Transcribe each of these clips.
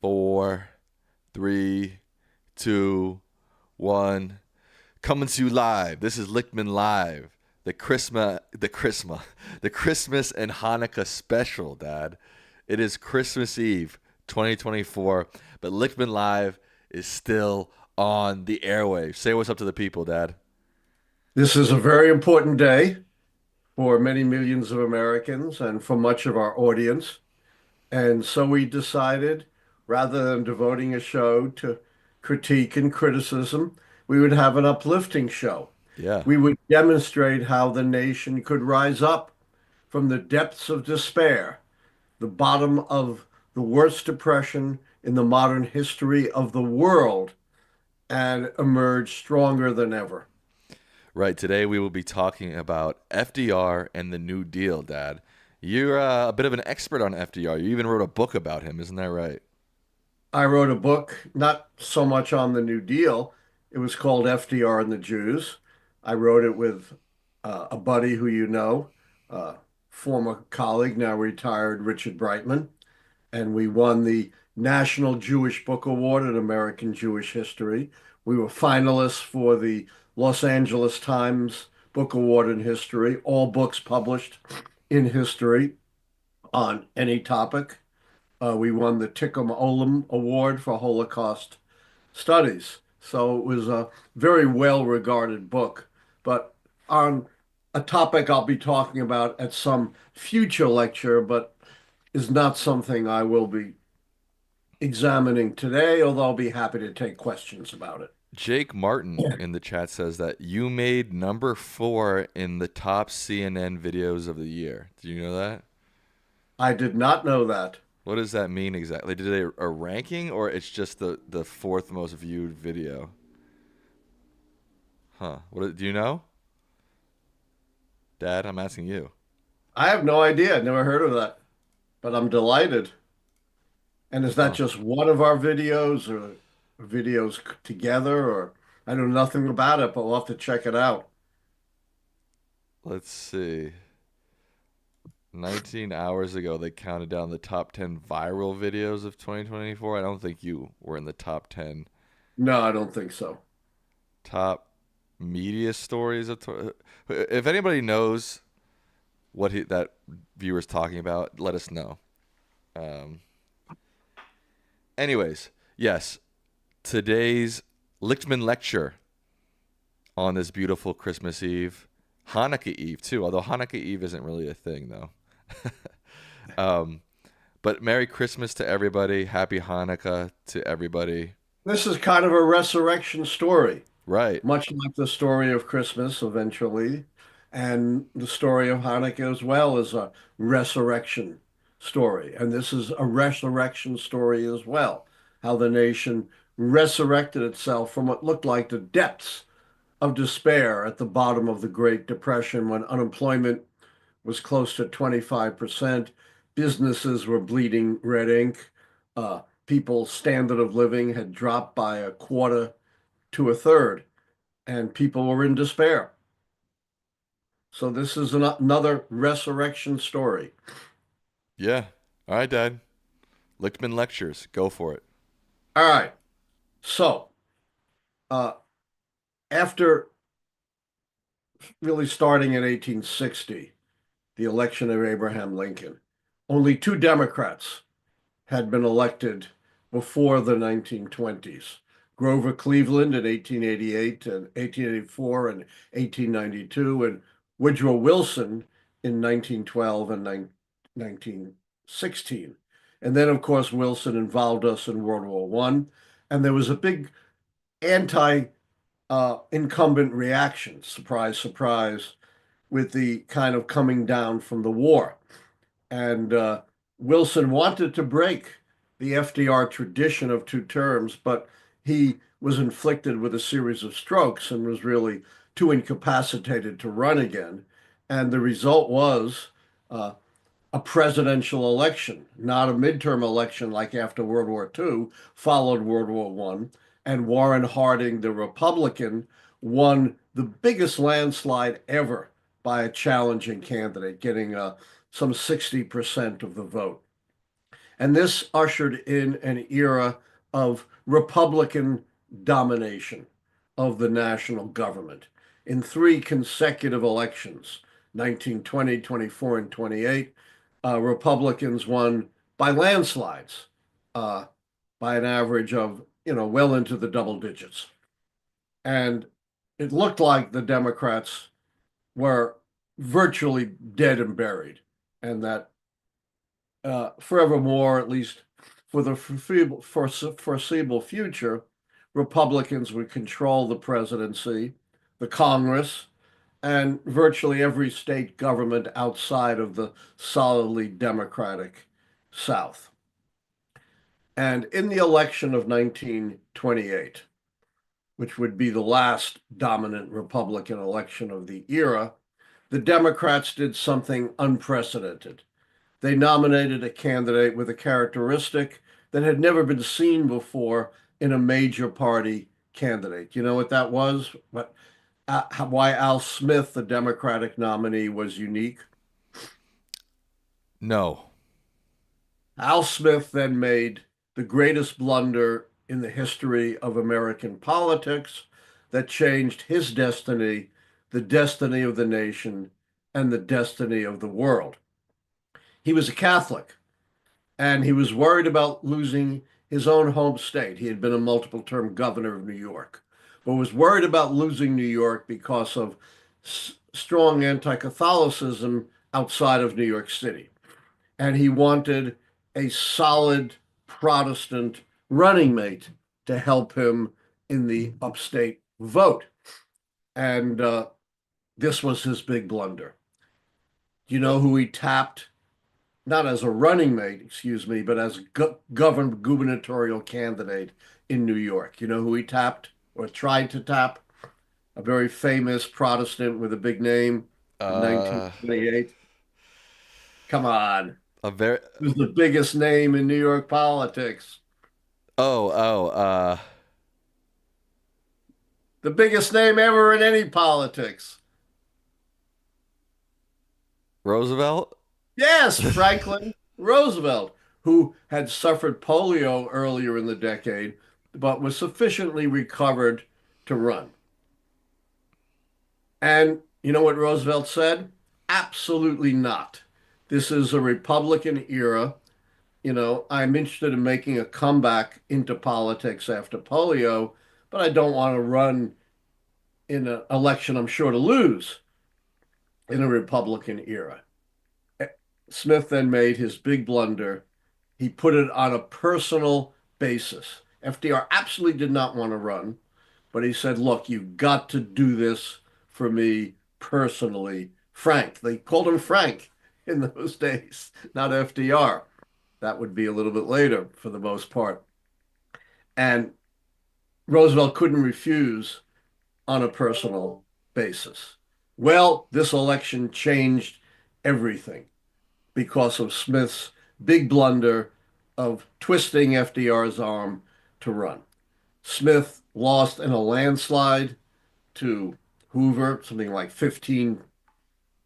Four, three, two, one. Coming to you live. This is Lichtman Live. The Christmas and Hanukkah special, Dad. It is Christmas Eve, 2024, but Lichtman Live is still on the airwaves. Say what's up to the people, Dad. This is a very important day for many millions of Americans and for much of our audience. And so we decided, rather than devoting a show to critique and criticism, we would have an uplifting show. Yeah. We would demonstrate how the nation could rise up from the depths of despair, the bottom of the worst depression in the modern history of the world, and emerge stronger than ever. Right. Today we will be talking about FDR and the New Deal, Dad. You're a bit of an expert on FDR. You even wrote a book about him, isn't that right? I wrote a book, not so much on the New Deal. It was called FDR and the Jews. I wrote it with a buddy who you know, former colleague, now retired, Richard Brightman, and we won the National Jewish Book Award in American Jewish History. We were finalists for the Los Angeles Times Book Award in History, all books published in history on any topic. We won the Tikkun Olam Award for Holocaust Studies. So it was a very well regarded book. But on a topic I'll be talking about at some future lecture, but is not something I will be examining today, although I'll be happy to take questions about it. Jake Martin in the chat says that you made number four in the top CNN videos of the year. Do you know that? I did not know that. What does that mean exactly? Did they a ranking or it's just the fourth most viewed video? Huh. Do you know? Dad, I'm asking you. I have no idea. I've never heard of that, but I'm delighted. And is that Huh. just one of our videos or videos together? Or I know nothing about it, but we'll have to check it out. Let's see. 19 hours ago, they counted down the top 10 viral videos of 2024. I don't think you were in the top 10 No, I don't think so. top media stories of. If anybody knows what that viewer's talking about, let us know. Um, Anyways, yes, today's Lichtman lecture on this beautiful Christmas Eve, Hanukkah Eve too. Although Hanukkah Eve isn't really a thing though. um, but Merry Christmas to everybody. Happy Hanukkah to everybody. This is kind of a resurrection story, Right. much like the story of Christmas eventually, and the story of Hanukkah as well is a resurrection story. And this is a resurrection story as well, how the nation resurrected itself from what looked like the depths of despair at the bottom of the Great Depression when unemployment was close to 25%. Businesses were bleeding red ink. People's standard of living had dropped by a quarter to a third, and people were in despair. So this is another resurrection story. Yeah. All right, Dad. Lichtman lectures. Go for it. All right. So uh, after really starting in 1860, the election of Abraham Lincoln, only two Democrats had been elected before the 1920s. Grover Cleveland in 1888 and 1884 and 1892, and Woodrow Wilson in 1912 and 1916. And then, of course, Wilson involved us in World War One, and there was a big anti incumbent reaction, surprise, surprise, with the kind of coming down from the war. And Wilson wanted to break the FDR tradition of two terms, but he was inflicted with a series of strokes and was really too incapacitated to run again. And the result was uh, a presidential election, not a midterm election like after World War II, followed World War One. And Warren Harding, the Republican, won the biggest landslide ever by a challenging candidate, getting some 60% of the vote. And this ushered in an era of Republican domination of the national government in three consecutive elections, 1920, 24, and 28. Republicans won by landslides, uh, by an average of, well into the double digits. And it looked like the Democrats were virtually dead and buried, and that forevermore, at least for the foreseeable future, Republicans would control the presidency, the Congress, and virtually every state government outside of the solidly Democratic South. And in the election of 1928, which would be the last dominant Republican election of the era, the Democrats did something unprecedented. They nominated a candidate with a characteristic that had never been seen before in a major party candidate. You know what that was? Why Al Smith, the Democratic nominee, was unique? No. Al Smith then made the greatest blunder in the history of American politics that changed his destiny, the destiny of the nation, and the destiny of the world. He was a Catholic, and he was worried about losing his own home state. He had been a multiple term governor of New York, but was worried about losing New York because of strong anti Catholicism outside of New York City. And he wanted a solid Protestant running mate to help him in the upstate vote. And this was his big blunder. Do you know who he tapped? Not as a running mate, excuse me, but as gubernatorial candidate in New York. You know who he tapped or tried to tap? A very famous Protestant with a big name in Uh, 1928. Come on. a very. Who's the biggest name in New York politics? Oh. The biggest name ever in any politics. Roosevelt. Yes, Franklin Roosevelt, who had suffered polio earlier in the decade, but was sufficiently recovered to run. And you know what Roosevelt said? Absolutely not. This is a Republican era. I'm interested in making a comeback into politics after polio, but I don't want to run in an election I'm sure to lose in a Republican era. Smith then made his big blunder. He put it on a personal basis. FDR absolutely did not want to run, but he said, look, you've got to do this for me personally. Frank, they called him Frank in those days, not FDR. That would be a little bit later for the most part. And Roosevelt couldn't refuse on a personal basis. Well, this election changed everything because of Smith's big blunder of twisting FDR's arm to run. Smith lost in a landslide to Hoover, something like 15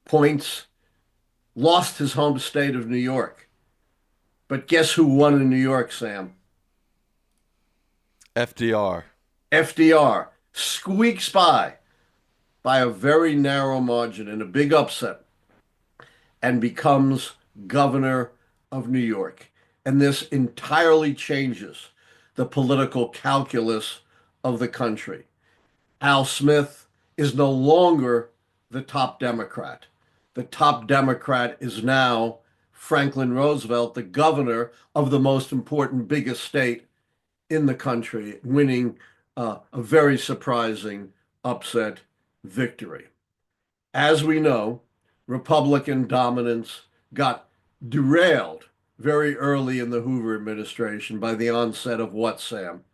points, lost his home state of New York. But guess who won in New York, Sam? FDR. FDR squeaks by a very narrow margin in a big upset and becomes governor of New York. And this entirely changes the political calculus of the country. Al Smith is no longer the top Democrat. The top Democrat is now Franklin Roosevelt, the governor of the most important, biggest state in the country, winning a very surprising upset victory. As we know, Republican dominance got derailed very early in the Hoover administration by the onset of what, Sam?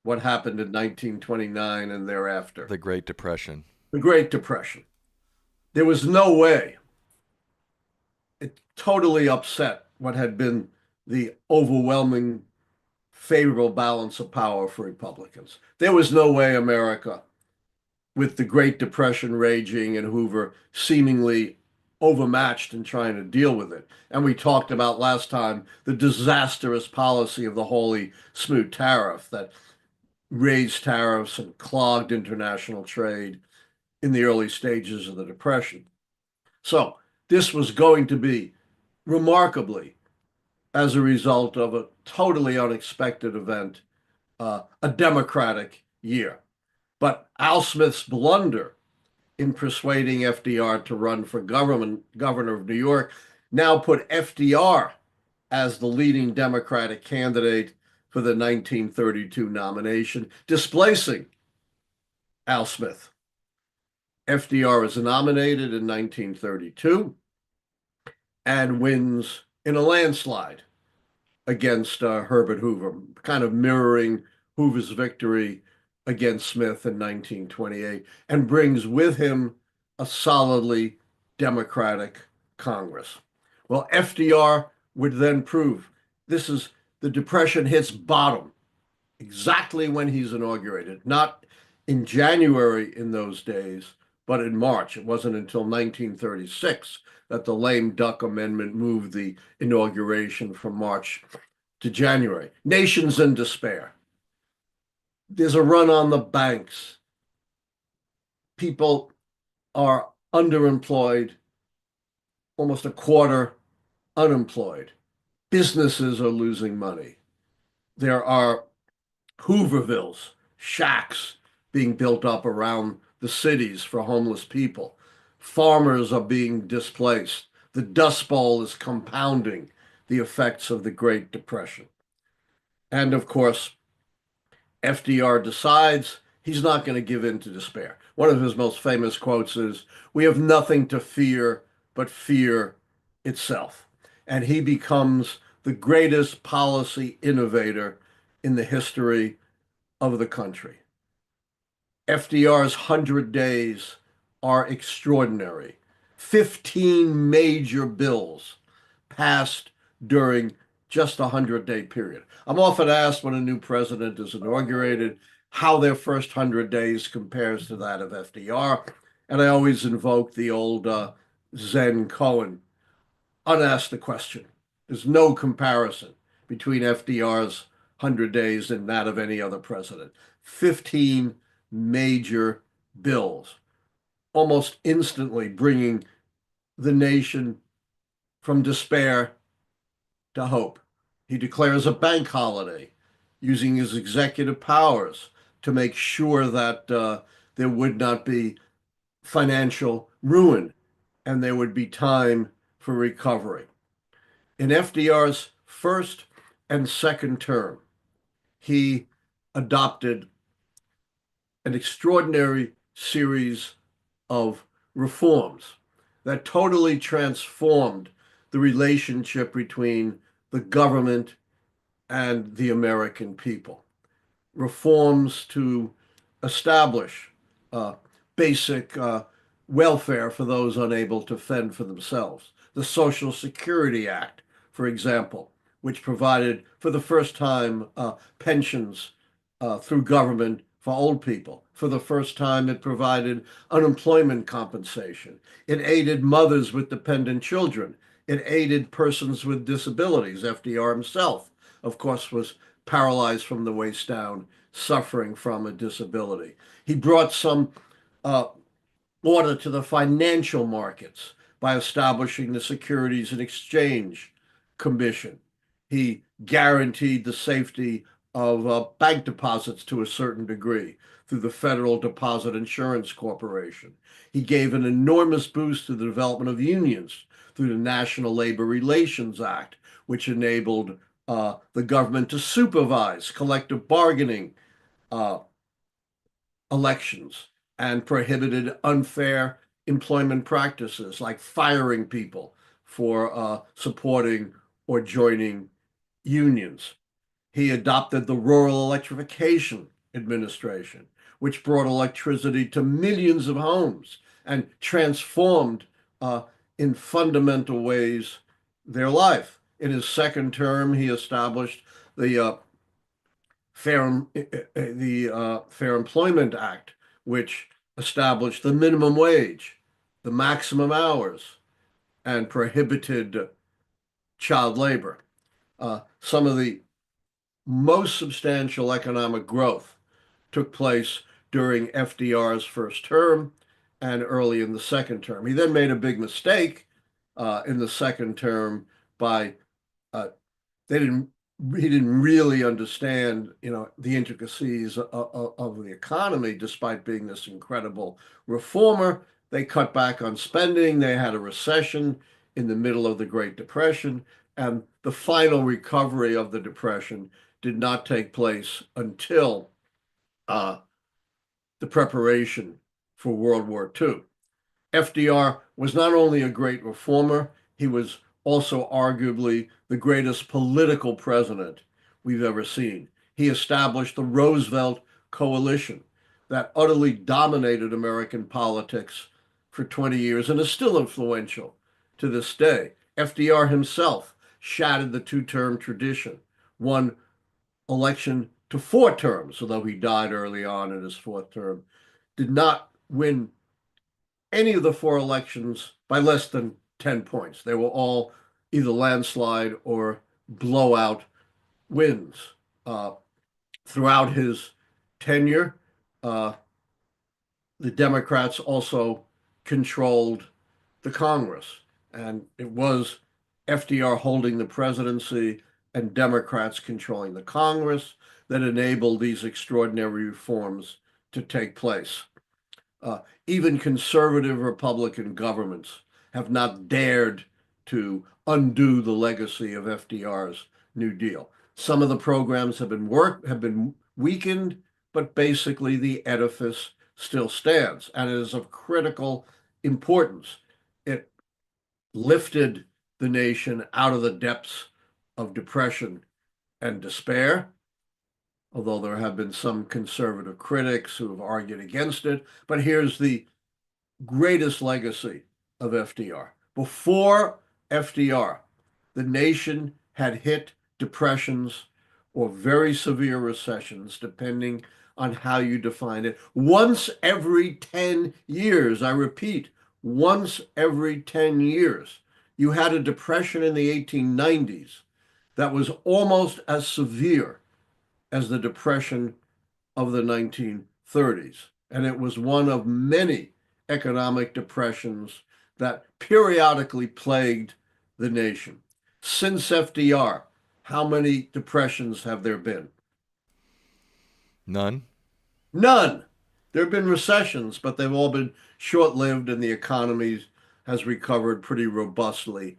What happened in 1929 and thereafter? The Great Depression. The Great Depression. There was no way. It totally upset what had been the overwhelming favorable balance of power for Republicans. There was no way America, with the Great Depression raging and Hoover seemingly overmatched in trying to deal with it. And we talked about last time the disastrous policy of the Holy Smoot tariff that raised tariffs and clogged international trade in the early stages of the Depression. So this was going to be remarkably, as a result of a totally unexpected event, a Democratic year. But Al Smith's blunder in persuading FDR to run for governor of New York now put FDR as the leading Democratic candidate for the 1932 nomination, displacing Al Smith. FDR is nominated in 1932 and wins in a landslide against Herbert Hoover, kind of mirroring Hoover's victory against Smith in 1928, and brings with him a solidly Democratic Congress. Well, FDR would then prove this is the Depression hits bottom exactly when he's inaugurated, not in January in those days, but in March. It wasn't until 1936 that the lame duck amendment moved the inauguration from March to January. Nations in despair. There's a run on the banks. People are underemployed, almost a quarter unemployed. Businesses are losing money. There are Hoovervilles, shacks being built up around the cities for homeless people. Farmers are being displaced. The Dust Bowl is compounding the effects of the Great Depression. And of course, FDR decides he's not going to give in to despair. One of his most famous quotes is, "We have nothing to fear but fear itself." And he becomes the greatest policy innovator in the history of the country. FDR's 100 days are extraordinary. 15 major bills passed during just a 100-day period. I'm often asked when a new president is inaugurated how their first 100 days compares to that of FDR. And I always invoke the old Zen koan, unask the question. There's no comparison between FDR's 100 days and that of any other president. 15 major bills, almost instantly bringing the nation from despair to hope. He declares a bank holiday, using his executive powers to make sure that there would not be financial ruin and there would be time for recovery. In FDR's first and second term, he adopted an extraordinary series of reforms that totally transformed the relationship between the government and the American people. Reforms to establish basic welfare for those unable to fend for themselves. The Social Security Act, for example, which provided for the first time pensions through government for old people. For the first time, it provided unemployment compensation. It aided mothers with dependent children. It aided persons with disabilities. FDR himself, of course, was paralyzed from the waist down, suffering from a disability. He brought some order to the financial markets by establishing the Securities and Exchange Commission. He guaranteed the safety of bank deposits to a certain degree through the Federal Deposit Insurance Corporation. He gave an enormous boost to the development of unions through the National Labor Relations Act, which enabled the government to supervise collective bargaining elections and prohibited unfair employment practices like firing people for supporting or joining unions. He adopted the Rural Electrification Administration, which brought electricity to millions of homes and transformed in fundamental ways their life. In his second term, he established the Fair Employment Act, which established the minimum wage, the maximum hours, and prohibited child labor. Some of the most substantial economic growth took place during FDR's first term and early in the second term. He then made a big mistake in the second term by uh, they didn't he didn't really understand, the intricacies of the economy, despite being this incredible reformer. They cut back on spending. They had a recession in the middle of the Great Depression, and the final recovery of the Depression did not take place until uh, the preparation for World War II. FDR was not only a great reformer, he was also arguably the greatest political president we've ever seen. He established the Roosevelt coalition that utterly dominated American politics for 20 years and is still influential to this day. FDR himself shattered the two-term tradition, won election to 4 terms, although he died early on in his fourth term, did not win any of the 4 elections by less than 10 points. They were all either landslide or blowout wins. Uh, Throughout his tenure, uh, the Democrats also controlled the Congress, and it was FDR holding the presidency and Democrats controlling the Congress that enabled these extraordinary reforms to take place. Uh, Even conservative Republican governments have not dared to undo the legacy of FDR's New Deal. Some of the programs have been weakened, but basically the edifice still stands, and it is of critical importance. It lifted the nation out of the depths of depression and despair, although there have been some conservative critics who have argued against it. But here's the greatest legacy of FDR. Before FDR, the nation had hit depressions or very severe recessions, depending on how you define it, once every 10 years. I repeat, once every 10 years. You had a depression in the 1890s that was almost as severe as the depression of the 1930s. And it was one of many economic depressions that periodically plagued the nation. Since FDR, how many depressions have there been? None. None. There have been recessions, but they've all been short-lived, and the economy has recovered pretty robustly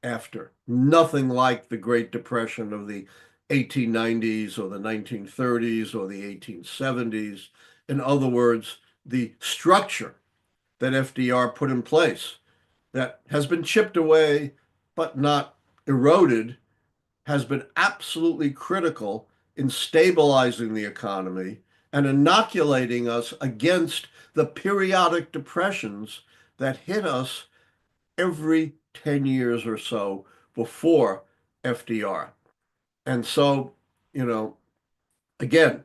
after. Nothing like the Great Depression of the 1890s or the 1930s or the 1870s. In other words, the structure that FDR put in place that has been chipped away but not eroded has been absolutely critical in stabilizing the economy and inoculating us against the periodic depressions that hit us every 10 years or so before FDR. And so, you know, again,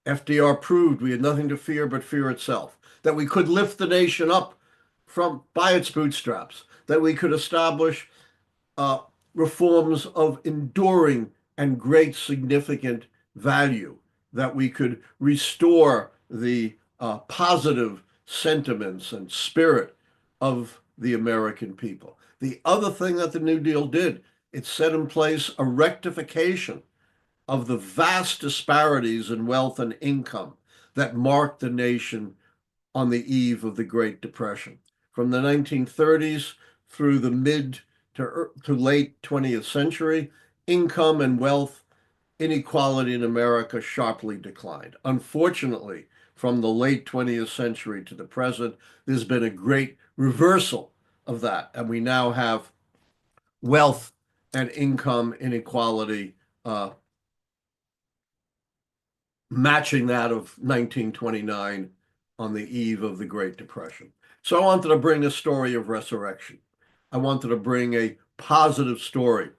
FDR proved we had nothing to fear but fear itself, that we could lift the nation up from by its bootstraps, that we could establish uh, reforms of enduring and great significant value, that we could restore the positive sentiments and spirit of the American people. The other thing that the New Deal did, it set in place a rectification of the vast disparities in wealth and income that marked the nation on the eve of the Great Depression. From the 1930s through the mid to late 20th century, income and wealth inequality in America sharply declined. Unfortunately, from the late 20th century to the present, there's been a great reversal of that, and we now have wealth and income inequality matching that of 1929 on the eve of the Great Depression. So I wanted to bring a story of resurrection. I wanted to bring a positive story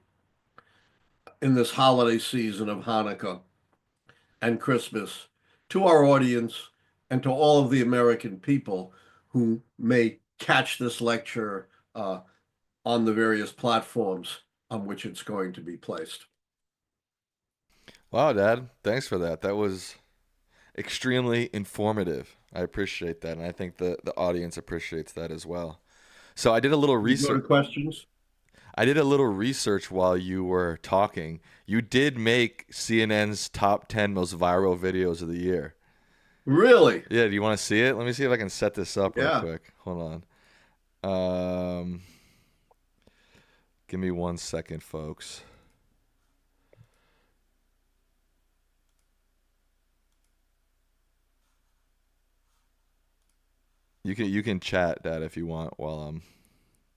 in this holiday season of Hanukkah and Christmas to our audience and to all of the American people who may catch this lecture on the various platforms on which it's going to be placed. Wow, Dad. Thanks for that. That was extremely informative. I appreciate that, and I think the audience appreciates that as well. So I did a little You go to research. questions? I did a little research while you were talking. You did make CNN's top 10 most viral videos of the year. Really? Yeah, do you want to see it? Let me see if I can set this up real Yeah. quick. Hold on. Give me 1 second, folks. You can chat, Dad, if you want while I'm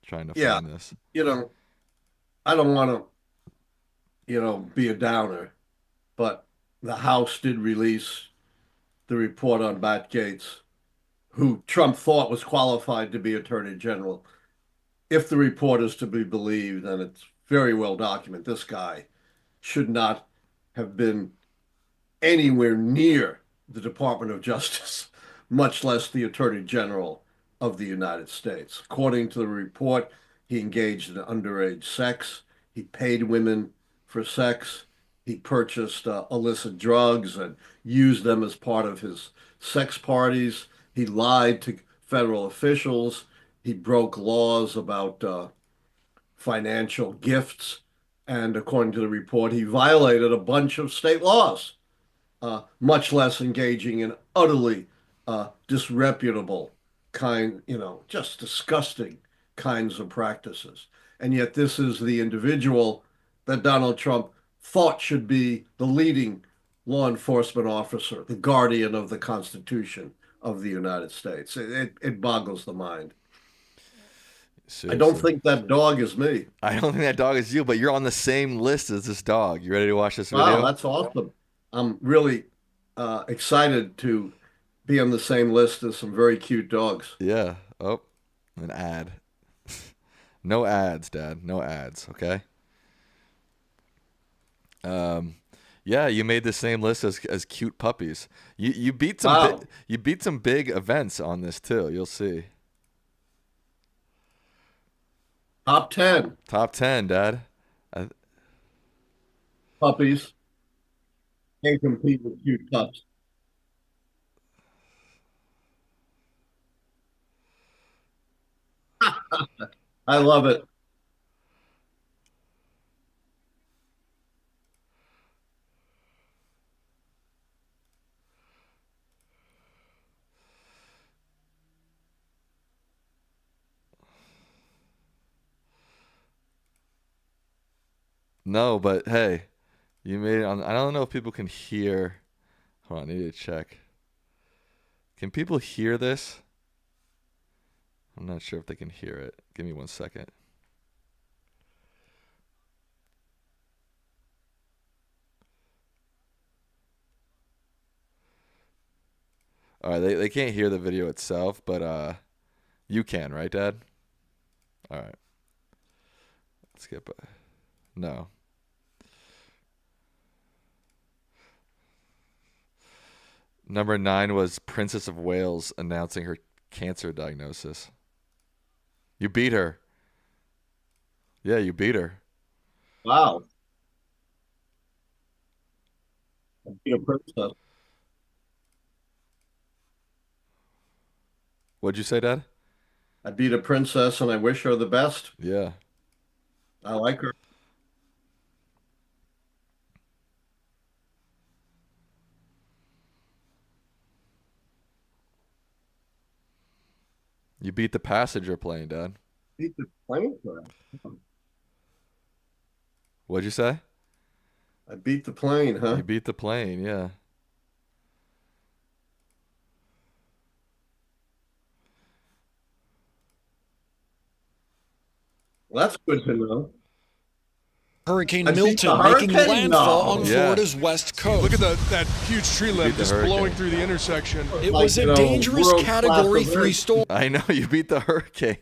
trying to Yeah. find this. You know, I don't want to, be a downer, but the House did release the report on Matt Gaetz, who Trump thought was qualified to be Attorney General. If the report is to be believed, and it's very well documented, this guy should not have been anywhere near the Department of Justice, much less the Attorney General of the United States. According to the report, he engaged in underage sex. He paid women for sex. He purchased illicit drugs and used them as part of his sex parties. He lied to federal officials. He broke laws about financial gifts. And according to the report, he violated a bunch of state laws, much less engaging in utterly disreputable just disgusting kinds of practices. And yet, this is the individual that Donald Trump thought should be the leading law enforcement officer, the guardian of the Constitution of the United States. It boggles the mind. I don't Seriously. think that dog is me. I don't think that dog is you, but you're on the same list as this dog. You ready to watch this Wow, video? that's awesome. I'm really excited to be on the same list as some very cute dogs. Yeah. Oh, an ad. No ads, Dad. No ads, okay? Um, yeah, you made the same list as cute puppies. You beat some Wow. you beat some big events on this too. You'll see. Top 10 Top 10, Dad. puppies can compete with cute pups. I love it. No, but hey, you made it on. I don't know if people can hear. Hold on, I need to check. Can people hear this? I'm not sure if they can hear it. Give me 1 second. All right, they can't hear the video itself, but you can, right, Dad? All right, let's get back. No. Number 9 was Princess of Wales announcing her cancer diagnosis. You beat her. Yeah, you beat her. Wow. I beat a princess. What'd you say, Dad? I beat a princess and I wish her the best. Yeah. I like her. You beat the passenger plane, Dad. Beat the plane crash. What'd you say? I beat the plane, huh? You beat the plane, yeah. Well, that's good to know. Hurricane I beat the Milton making hurricane? landfall No. on Yeah. Florida's west coast. Look at that huge tree limb the just hurricane. blowing through the intersection. It Like, was a dangerous world-class Category event. 3 storm. I know you beat the hurricane.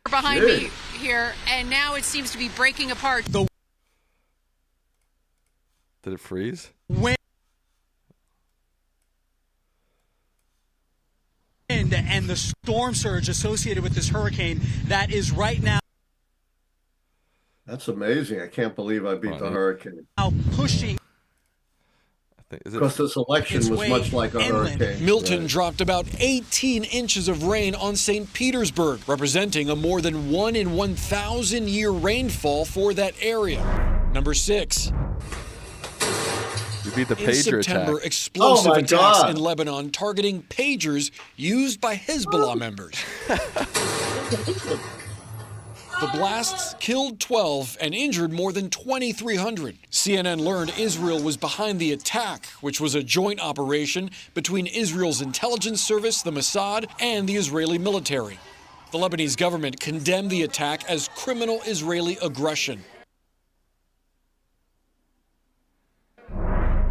Behind Jeez. me here, and now it seems to be breaking apart. Did it freeze? Wind and the storm surge associated with this hurricane that is right now That's amazing. I can't believe I beat the hurricane. Now pushing Because this election its was way much like a inland. hurricane. Milton Right. dropped about 18 inches of rain on St. Petersburg, representing a more than 1 in 1,000 year rainfall for that area. Number 6. You beat the In pager September, attack. explosive Oh my attacks God. in Lebanon targeting pagers used by Hezbollah members. The blasts killed 12 and injured more than 2,300. CNN learned Israel was behind the attack, which was a joint operation between Israel's intelligence service, the Mossad, and the Israeli military. The Lebanese government condemned the attack as criminal Israeli aggression.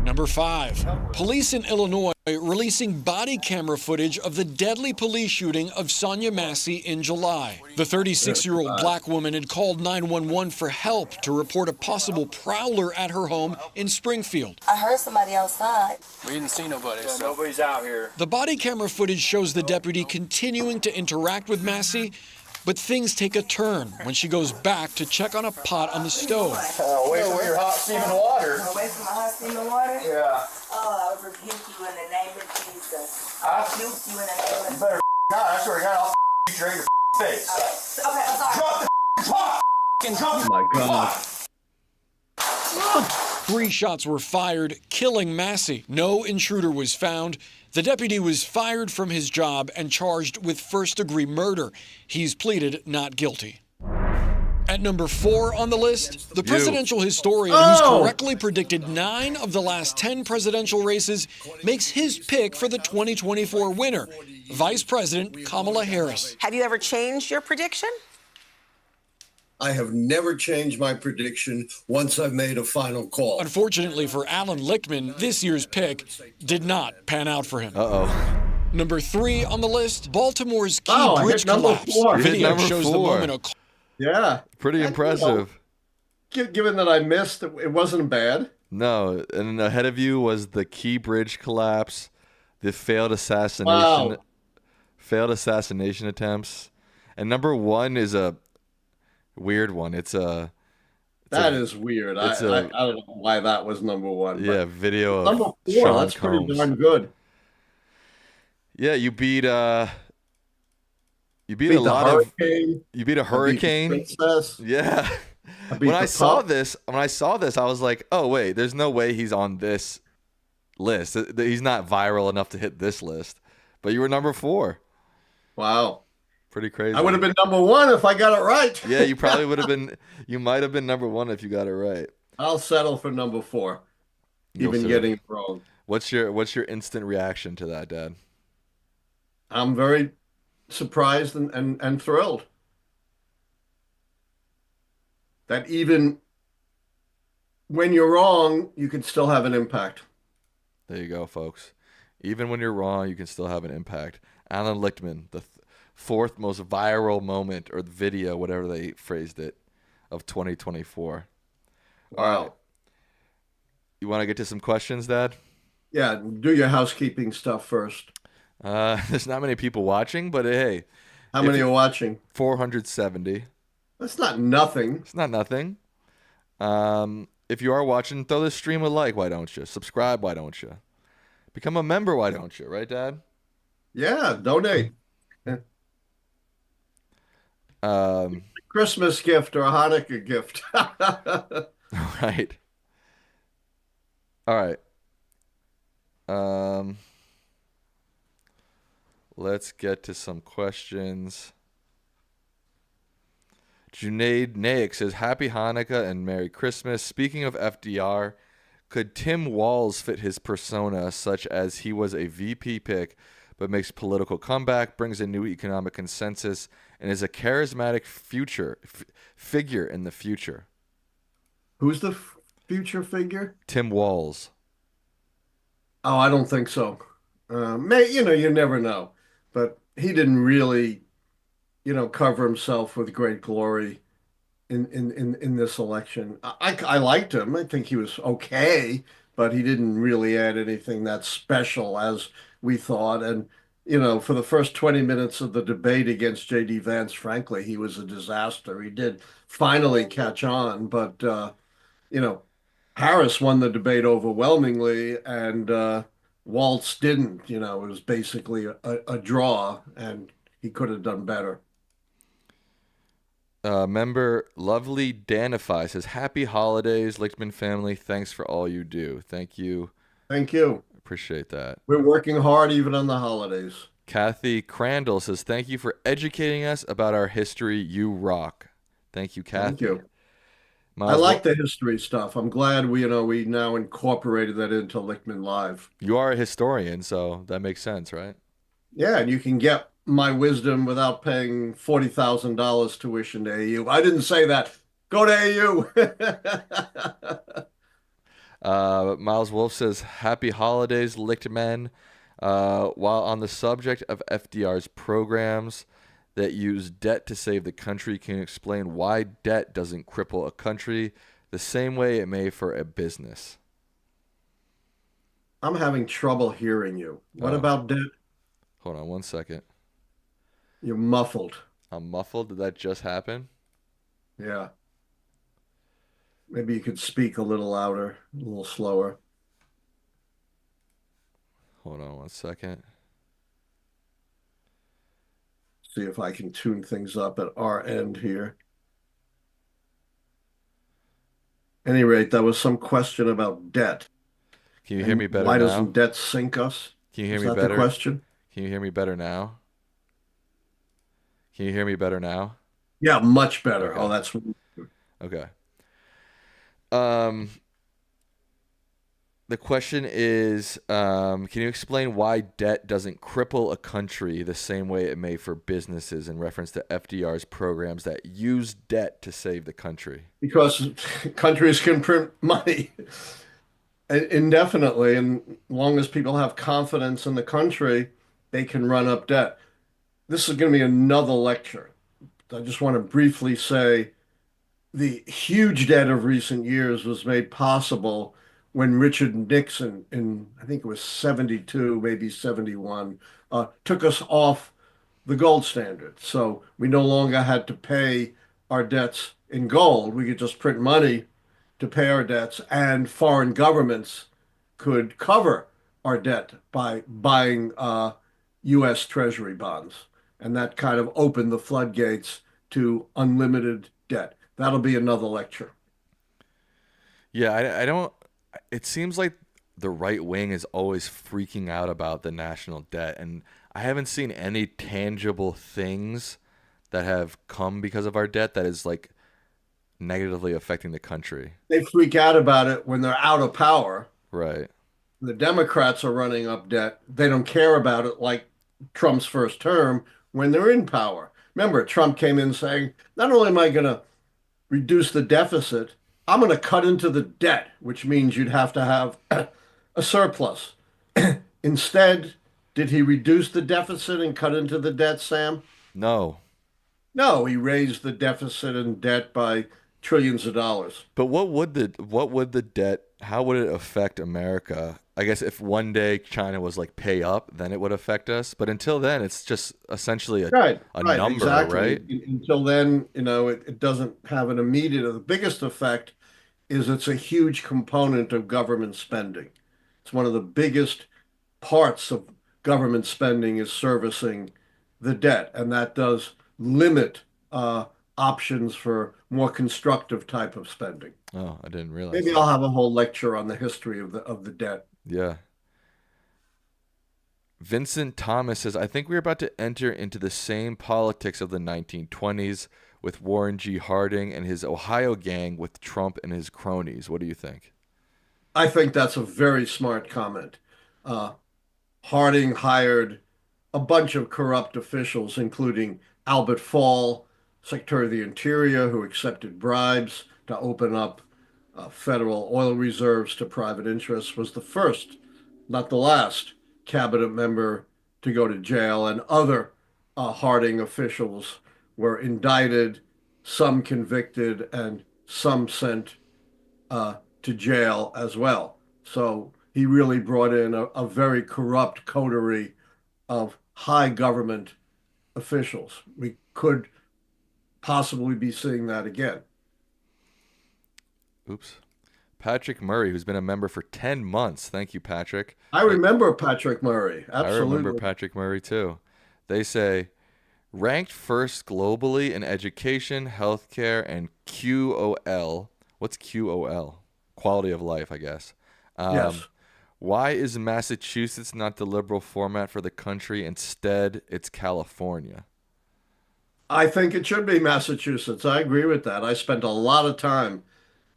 Number 5. Police in Illinois releasing body camera footage of the deadly police shooting of Sonia Massey in July. The 36-year-old black woman had called 911 for help to report a possible prowler at her home in Springfield. I heard somebody outside. We didn't see nobody, so nobody's out here. The body camera footage shows the deputy continuing to interact with Massey, but things take a turn when she goes back to check on a pot on the stove. Away from your hot steaming water. Away from my hot steaming water? Yeah. Oh, I rebuke you in the name of Jesus. I rebuke you in the name of You better not. I swear to God, I'll you straight in your face. Okay, I'm sorry. Drop the pot. Drop Oh my God. 3 shots were fired, killing Massey. No intruder was found. The deputy was fired from his job and charged with first-degree murder. He's pleaded not guilty. At number 4 on the list, the presidential historian who's correctly predicted 9 of the last 10 presidential races makes his pick for the 2024 winner, Vice President Kamala Harris. Have you ever changed your prediction? I have never changed my prediction once I've made a final call. Unfortunately for Allan Lichtman, this year's pick did not pan out for him. Uh-oh. Number 3 on the list, Baltimore's Oh, I hit Keybridge number Collapse. 4. You hit Video number shows the 4. moment of Yeah. Pretty impressive. Given that I missed, it wasn't bad. No, and ahead of you was the Keybridge collapse, the failed assassination attempts, and number 1 is a weird one. That is weird. I don't know why that was number 1. Yeah, video of Number 4, Sean that's pretty Combs. darn good. Yeah, you beat a Beat lot the of hurricane. you beat a I beat the hurricane. princess. Yeah. I beat When I the saw pup. this, I was like, "Oh wait, there's no way he's on this list. He's not viral enough to hit this list." But you were number 4. Wow. Pretty crazy. I would have been number 1 if I got it right. Yeah, you probably would have been. You might have been number 1 if you got it right. I'll settle for number 4, You'll even settle. getting it wrong. What's your instant reaction to that, Dad? I'm very surprised and thrilled that even when you're wrong, you can still have an impact. There you go, folks. Even when you're wrong, you can still have an impact. Allan Lichtman, the 4th most viral moment or video, whatever they phrased it, of 2024. Wow. All right. You want to get to some questions, Dad? Yeah, do your housekeeping stuff first. There's not many people watching, but hey, How many are watching? 470. That's not nothing. It's not nothing. If you are watching, throw this stream a like, why don't you? Subscribe, why don't you? Become a member, why don't you? Right, Dad? Yeah, donate. Christmas gift or a Hanukkah gift. Right. All right. Let's get to some questions. Junaid Naik says, Happy Hanukkah and Merry Christmas. Speaking of FDR, could Tim Walz fit his persona, such as he was a VP pick, but makes political comeback, brings a new economic consensus, and is a charismatic figure in the future? Who's the future figure? Tim Walz. Oh, I don't think so. You never know. But he didn't really, cover himself with great glory in this election. I liked him. I think he was okay, but he didn't really add anything that special as we thought. And For the first 20 minutes of the debate against J.D. Vance, frankly, he was a disaster. He did finally catch on, but you know, Harris won the debate overwhelmingly, and Waltz didn't. It was basically a draw, and he could have done better. Member Lovely Danify says, "Happy holidays, Lichtman family. Thanks for all you do." Thank you. Thank you. Appreciate that. We're working hard even on the holidays. Kathy Crandall says, "Thank you for educating us about our history. You rock." Thank you, Kathy. Thank you. I Miles, like the history stuff. I'm glad we now incorporated that into Lichtman Live. you are a historian, so that makes sense, right? Yeah, and you can get my wisdom without paying $40,000 tuition to AU. I didn't say that. Go to AU. Miles Wolf says, "Happy holidays, Lichtman." While on the subject of FDR's programs that use debt to save the country, can you explain why debt doesn't cripple a country the same way it may for a business? I'm having trouble hearing you. What Oh. about debt? Hold on one second. You're muffled. I'm muffled. Did that just happen? Yeah. Maybe you could speak a little louder, a little slower. Hold on one second. See if I can tune things up at our end here. At any rate, that was some question about debt. Can you hear me better Why now? doesn't debt sink us? Can you hear Is me that better? the question? Can you hear me better now? Can you hear me better now? Yeah, much better. Okay. Oh, that's Okay. The question is, can you explain why debt doesn't cripple a country the same way it may for businesses, in reference to FDR's programs that use debt to save the country? because countries can print money indefinitely, and as long as people have confidence in the country, they can run up debt. This is going to be another lecture. I just want to briefly say the huge debt of recent years was made possible when Richard Nixon, in I think it was 72, maybe 71, took us off the gold standard. So we no longer had to pay our debts in gold. We could just print money to pay our debts, and foreign governments could cover our debt by buying U.S. Treasury bonds. And that kind of opened the floodgates to unlimited debt. That'll be another lecture. Yeah, I don't. It seems like the right wing is always freaking out about the national debt, and I haven't seen any tangible things that have come because of our debt that is like negatively affecting the country. They freak out about it when they're out of power. Right. The Democrats are running up debt. They don't care about it like Trump's first term when they're in power. Remember, Trump came in saying, not only am I going to reduce the deficit, I'm going to cut into the debt, which means you'd have to have a surplus. Instead, did he reduce the deficit and cut into the debt, Sam? No. No, he raised the deficit and debt by trillions of dollars. But what would the debt, how would it affect America? I guess if one day China was like pay up, then it would affect us. But until then, it's just essentially a number, exactly. right? Until then, it doesn't have an immediate. The biggest effect is it's a huge component of government spending. It's one of the biggest parts of government spending is servicing the debt, and that does limit options for more constructive type of spending. Oh, I didn't realize. Maybe that. I'll have a whole lecture on the history of the debt. Yeah. Vincent Thomas says, "I think we're about to enter into the same politics of the 1920s with Warren G. Harding and his Ohio gang with Trump and his cronies. What do you think?" I think that's a very smart comment. Harding hired a bunch of corrupt officials, including Albert Fall, Secretary of the Interior, who accepted bribes to open up federal oil reserves to private interests, was the first, not the last, cabinet member to go to jail, and other Harding officials were indicted, some convicted, and some sent to jail as well. So he really brought in a very corrupt coterie of high government officials. We could possibly be seeing that again. Oops. Patrick Murray, who's been a member for 10 months. Thank you, Patrick. I remember Patrick Murray. I remember Absolutely. Patrick Murray too. They say ranked first globally in education, healthcare, and QOL. What's QOL? Quality of life, I guess. Yes. Why is Massachusetts not the liberal format for the country? Instead, it's California. I think it should be Massachusetts. I agree with that. I spent a lot of time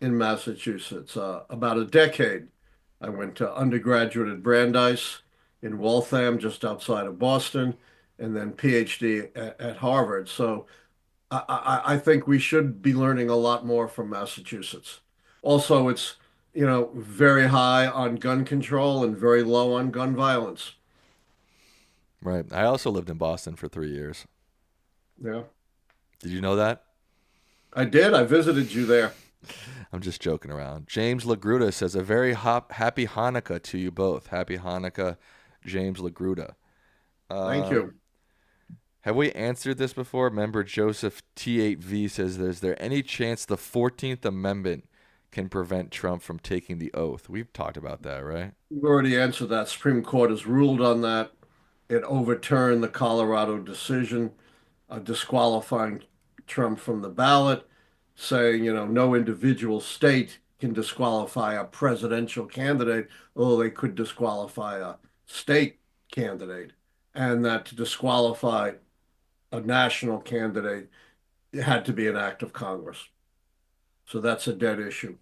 in Massachusetts, about a decade. I went to undergraduate at Brandeis in Waltham, just outside of Boston, and then PhD at Harvard. So I think we should be learning a lot more from Massachusetts. Also, it's, very high on gun control and very low on gun violence. Right. I also lived in Boston for 3 years. Yeah, Did you know that? I did. I visited you there. I'm just joking around. James Lagruda says a very happy Hanukkah to you both. Happy Hanukkah, James Lagruda. Thank you. Have we answered this before? Member Joseph T8V says, is there any chance the 14th Amendment can prevent Trump from taking the oath? We've talked about that, right? We've already answered that. Supreme Court has ruled on that. It overturned the Colorado decision, disqualifying Trump from the ballot, saying, no individual state can disqualify a presidential candidate, although they could disqualify a state candidate, and that to disqualify a national candidate, it had to be an act of Congress. So that's a dead issue.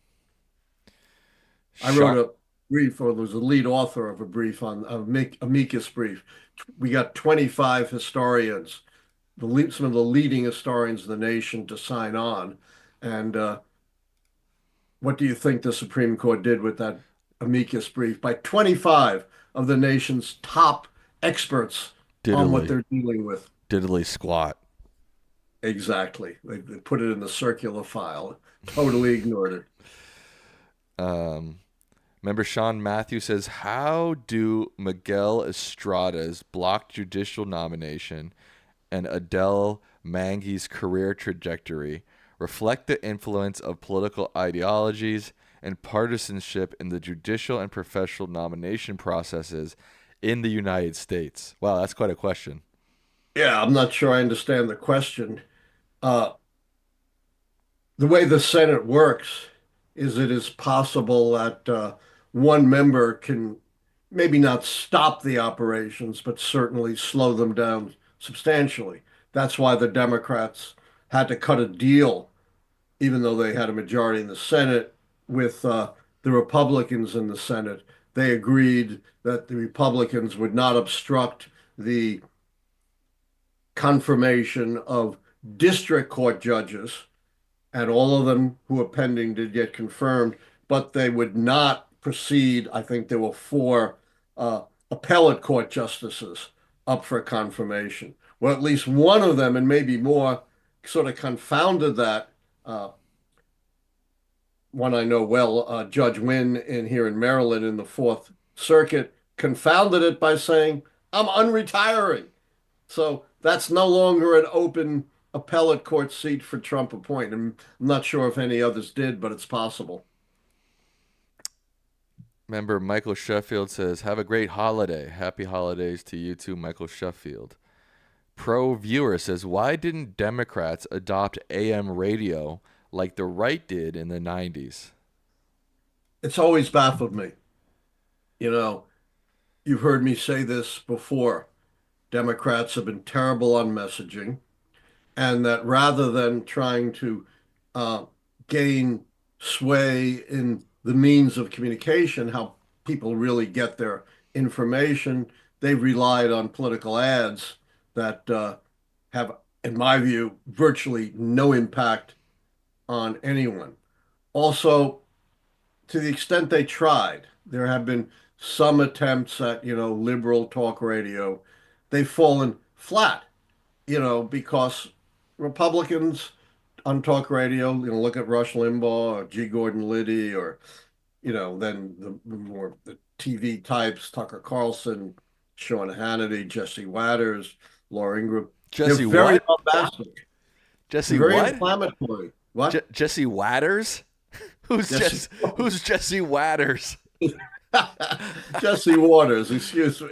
I wrote a brief, or was the lead author of a brief on amicus brief. We got 25 historians, some of the leading historians in the nation, to sign on. And what do you think the Supreme Court did with that amicus brief? By 25 of the nation's top experts on what they're dealing with. Diddly squat. Exactly. They put it in the circular file. Totally ignored it. Member Sean Matthews says, how do Miguel Estrada's blocked judicial nomination and Adele Mangy's career trajectory reflect the influence of political ideologies and partisanship in the judicial and professional nomination processes in the United States? Wow, that's quite a question. Yeah, I'm not sure I understand the question. The way the Senate works is it is possible that one member can maybe not stop the operations, but certainly slow them down substantially. That's why the Democrats had to cut a deal, even though they had a majority in the Senate, with the Republicans in the Senate. They agreed that the Republicans would not obstruct the confirmation of district court judges, and all of them who are pending did get confirmed, but they would not proceed. I think there were 4 appellate court justices up for confirmation. Well, at least one of them, and maybe more, sort of confounded that. One I know well, Judge Wynn here in Maryland in the Fourth Circuit, confounded it by saying, I'm unretiring. So that's no longer an open appellate court seat for Trump appoint. I'm not sure if any others did, but it's possible. Member Michael Sheffield says, have a great holiday. Happy holidays to you too, Michael Sheffield. Pro Viewer says, why didn't Democrats adopt AM radio like the right did in the 90s? It's always baffled me. You've heard me say this before. Democrats have been terrible on messaging, and that rather than trying to gain sway in the means of communication, how people really get their information, they've relied on political ads that have, in my view, virtually no impact on anyone. Also, to the extent they tried, there have been some attempts at, liberal talk radio. They've fallen flat, because Republicans on talk radio, look at Rush Limbaugh or G. Gordon Liddy, or, then the TV types, Tucker Carlson, Sean Hannity, Jesse Watters, Laura Ingraham. Jesse They're very what? bombastic, Jesse very what? inflammatory. What? Jesse Watters? Who's Jesse- Who's Jesse Watters? Jesse Waters, excuse me.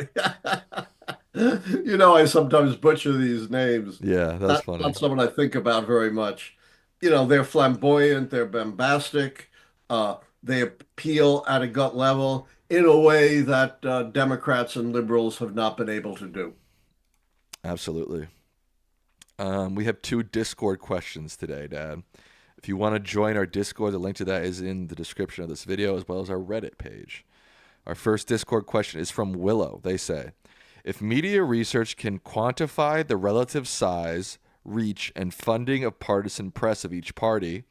I sometimes butcher these names. Yeah, that's funny. Not someone I think about very much. They're flamboyant, they're bombastic, they appeal at a gut level in a way that Democrats and liberals have not been able to do. Absolutely. We have 2 Discord questions today, Dad. If you want to join our Discord, the link to that is in the description of this video, as well as our Reddit page. Our first Discord question is from Willow. They say, if media research can quantify the relative size, reach, and funding of partisan press of each party,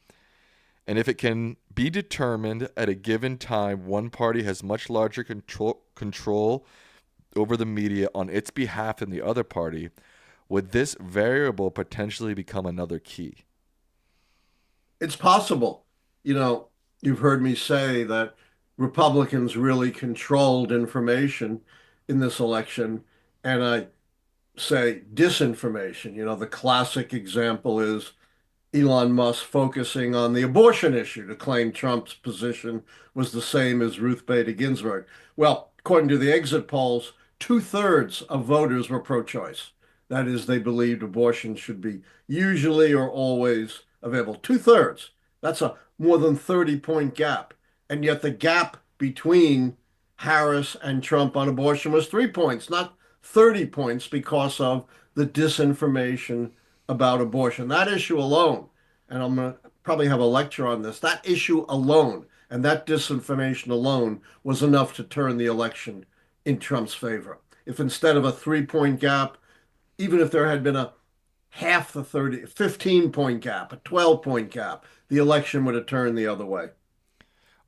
and if it can be determined at a given time one party has much larger control over the media on its behalf than the other party, would this variable potentially become another key? It's possible. You've heard me say that Republicans really controlled information in this election, and I say disinformation. The classic example is Elon Musk focusing on the abortion issue to claim Trump's position was the same as Ruth Bader Ginsburg. Well, according to the exit polls, 2/3 of voters were pro-choice. That is, they believed abortion should be usually or always available. 2/3. That's a more than 30-point gap. And yet the gap between Harris and Trump on abortion was 3 points, not 30 points, because of the disinformation about abortion. That issue alone, and I'm going to probably have a lecture on this, that issue alone and that disinformation alone was enough to turn the election in Trump's favor. If instead of a 3-point gap, even if there had been a half the 15-point gap, a 12-point gap, the election would have turned the other way.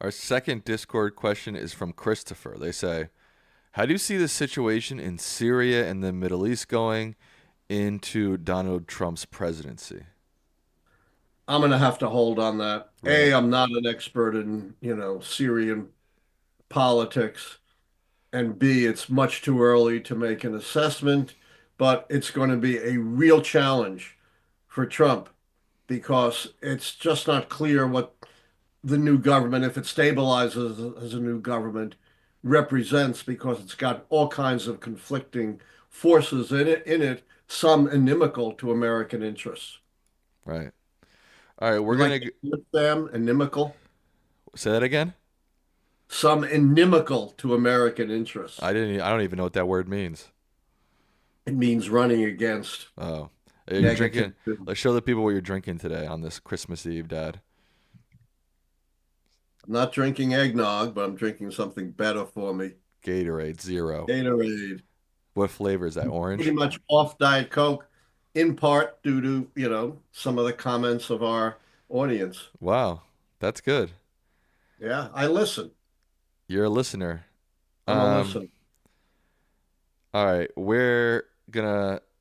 Our second Discord question is from Christopher. They say, how do you see the situation in Syria and the Middle East going into Donald Trump's presidency? I'm going to have to hold on that. Right. I'm not an expert in, Syrian politics. And B, it's much too early to make an assessment, but it's going to be a real challenge for Trump because it's just not clear what the new government, if it stabilizes as a new government, represents, because it's got all kinds of conflicting forces in it, some inimical to American interests. Right. All right, we're going to them inimical. Say that again? Some inimical to American interests. I don't even know what that word means. It means running against. Oh. You're drinking. Let's show the people what you're drinking today on this Christmas Eve, Dad. I'm not drinking eggnog, but I'm drinking something better for me. Gatorade Zero. Gatorade. What flavor is that? Orange? Pretty much off Diet Coke, in part due to, some of the comments of our audience. Wow. That's good. Yeah, I listen. You're a listener. I'm a listener. All right.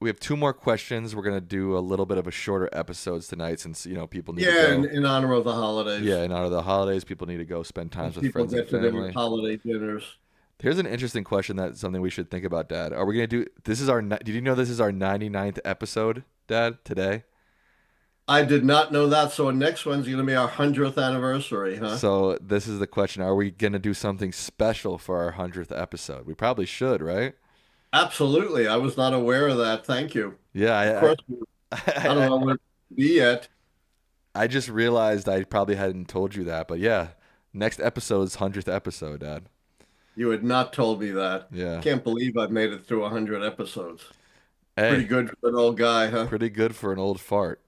We have 2 more questions. We're going to do a little bit of a shorter episodes tonight since, people need to go. Yeah, in honor of the holidays. Yeah, in honor of the holidays, people need to go spend time with friends and family. People get to their holiday dinners. Here's an interesting question that's something we should think about, Dad. Are we going to do, did you know this is our 99th episode, Dad, today? I did not know that. So next one's going to be our 100th anniversary, huh? So this is the question. Are we going to do something special for our 100th episode? We probably should, right? Absolutely. I was not aware of that. Thank you. Yeah. Of course, I don't know where to be yet. I just realized I probably hadn't told you that. But yeah, next episode is 100th episode, Dad. You had not told me that. Yeah. Can't believe I've made it through 100 episodes. Hey, pretty good for an old guy, huh? Pretty good for an old fart.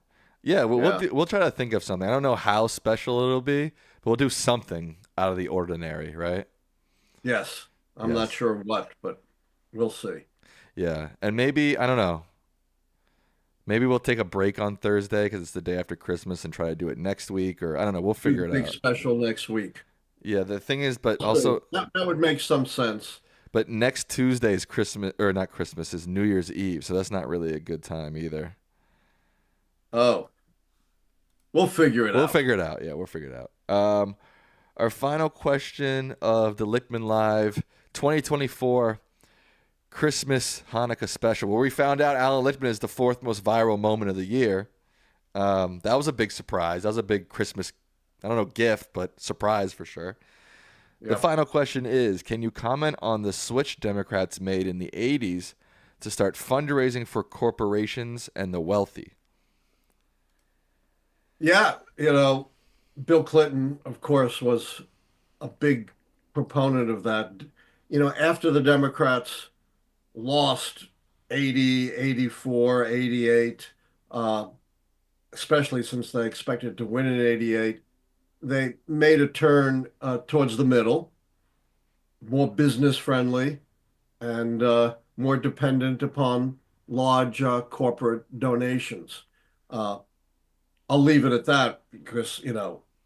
Yeah, we'll try to think of something. I don't know how special it'll be, but we'll do something out of the ordinary, right? Yes. I'm not sure what, but we'll see. Yeah, and maybe, I don't know, maybe we'll take a break on Thursday because it's the day after Christmas and try to do it next week, or I don't know. We'll figure it out. Big special next week. Yeah, the thing is, but also... That would make some sense. But next Tuesday is Christmas, or not Christmas, is New Year's Eve, so that's not really a good time either. Oh. We'll figure it out. We'll figure it out. Yeah, we'll figure it out. Our final question of the Lichtman Live 2024. Christmas Hanukkah special, where we found out Allan Lichtman is the 4th most viral moment of the year. That was a big surprise. That was a big Christmas, I don't know, gift, but surprise for sure. Yep. The final question is, can you comment on the switch Democrats made in the 80s to start fundraising for corporations and the wealthy? Yeah, Bill Clinton, of course, was a big proponent of that. After the Democrats lost 80, 84, 88, especially since they expected to win in 88, they made a turn towards the middle, more business friendly, and more dependent upon large corporate donations. I'll leave it at that because,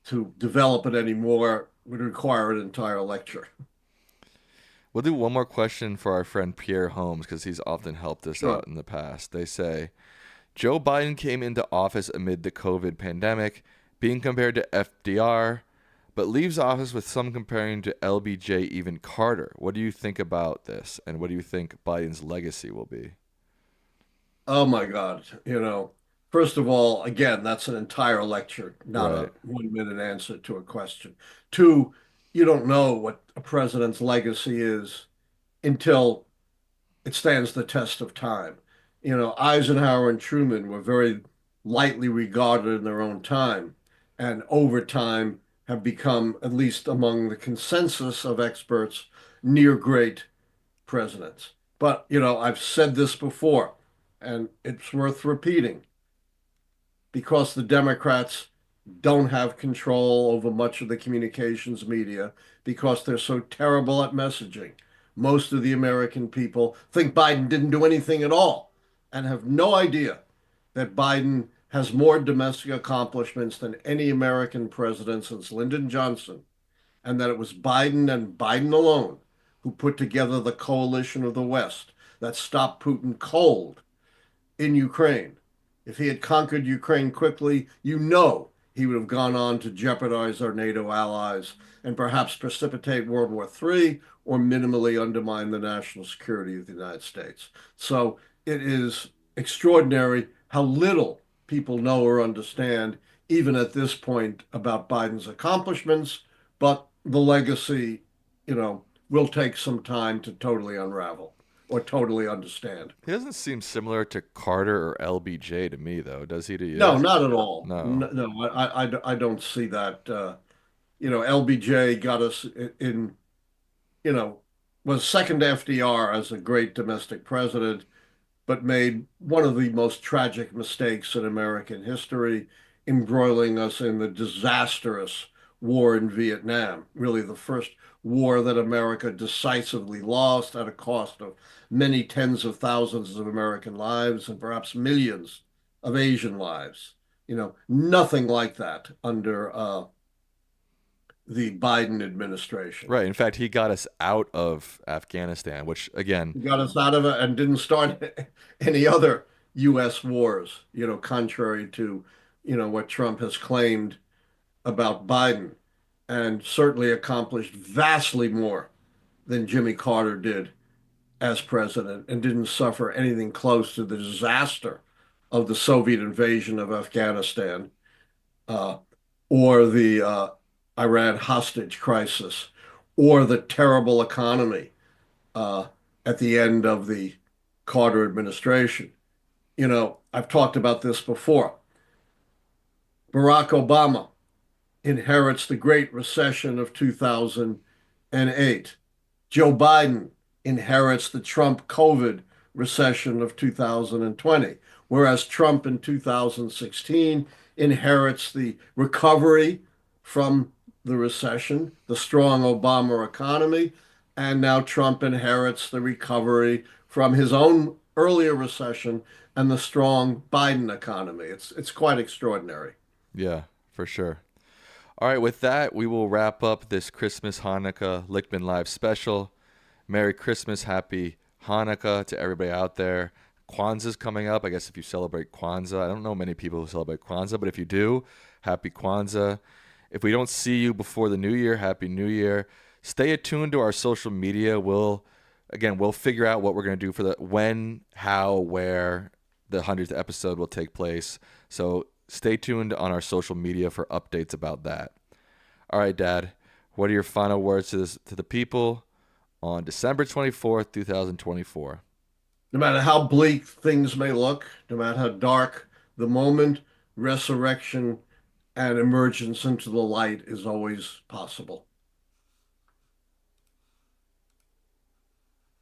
to develop it anymore would require an entire lecture. We'll do one more question for our friend Pierre Holmes because he's often helped us Sure. out in the past. They say, Joe Biden came into office amid the COVID pandemic, being compared to FDR, but leaves office with some comparing to LBJ, even Carter. What do you think about this? And what do you think Biden's legacy will be? Oh my God. First of all, again, that's an entire lecture, not Right. a 1 minute answer to a question. Two, you don't know what a president's legacy is until it stands the test of time. Eisenhower and Truman were very lightly regarded in their own time, and over time have become, at least among the consensus of experts, near great presidents. But, I've said this before, and it's worth repeating. Because the Democrats don't have control over much of the communications media, because they're so terrible at messaging, most of the American people think Biden didn't do anything at all and have no idea that Biden has more domestic accomplishments than any American president since Lyndon Johnson, and that it was Biden and Biden alone who put together the coalition of the West that stopped Putin cold in Ukraine. If he had conquered Ukraine quickly, he would have gone on to jeopardize our NATO allies and perhaps precipitate World War III or minimally undermine the national security of the United States. So it is extraordinary how little people know or understand, even at this point, about Biden's accomplishments, but the legacy, will take some time to totally unravel or totally understand. He doesn't seem similar to Carter or LBJ to me, though, does he to you? No, not at all. No. No, I don't see that. LBJ got us in, was second to FDR as a great domestic president, but made one of the most tragic mistakes in American history, embroiling us in the disastrous war in Vietnam, really the first war that America decisively lost at a cost of many tens of thousands of American lives and perhaps millions of Asian lives. Nothing like that under the Biden administration. Right. In fact, he got us out of Afghanistan, which, again, He got us out of it and didn't start any other U.S. wars, contrary to, what Trump has claimed about Biden, and certainly accomplished vastly more than Jimmy Carter did as president, and didn't suffer anything close to the disaster of the Soviet invasion of Afghanistan or the Iran hostage crisis or the terrible economy at the end of the Carter administration. I've talked about this before. Barack Obama inherits the Great Recession of 2008. Joe Biden inherits the Trump COVID recession of 2020, whereas Trump in 2016 inherits the recovery from the recession, the strong Obama economy, and now Trump inherits the recovery from his own earlier recession and the strong Biden economy. It's quite extraordinary. yeah, for sure. All right, with that, we will wrap up this Christmas Hanukkah Lichtman Live special. Merry Christmas, Happy Hanukkah to everybody out there. Kwanzaa's coming up. I guess if you celebrate Kwanzaa, I don't know many people who celebrate Kwanzaa, but if you do, Happy Kwanzaa. If we don't see you before the new year, Happy New Year. Stay attuned to our social media. We'll again, we'll figure out what we're going to do for the when, how, where the 100th episode will take place. So stay tuned on our social media for updates about that. All right, Dad, what are your final words to the people on December 24th, 2024? No matter how bleak things may look, no matter how dark the moment, resurrection and emergence into the light is always possible.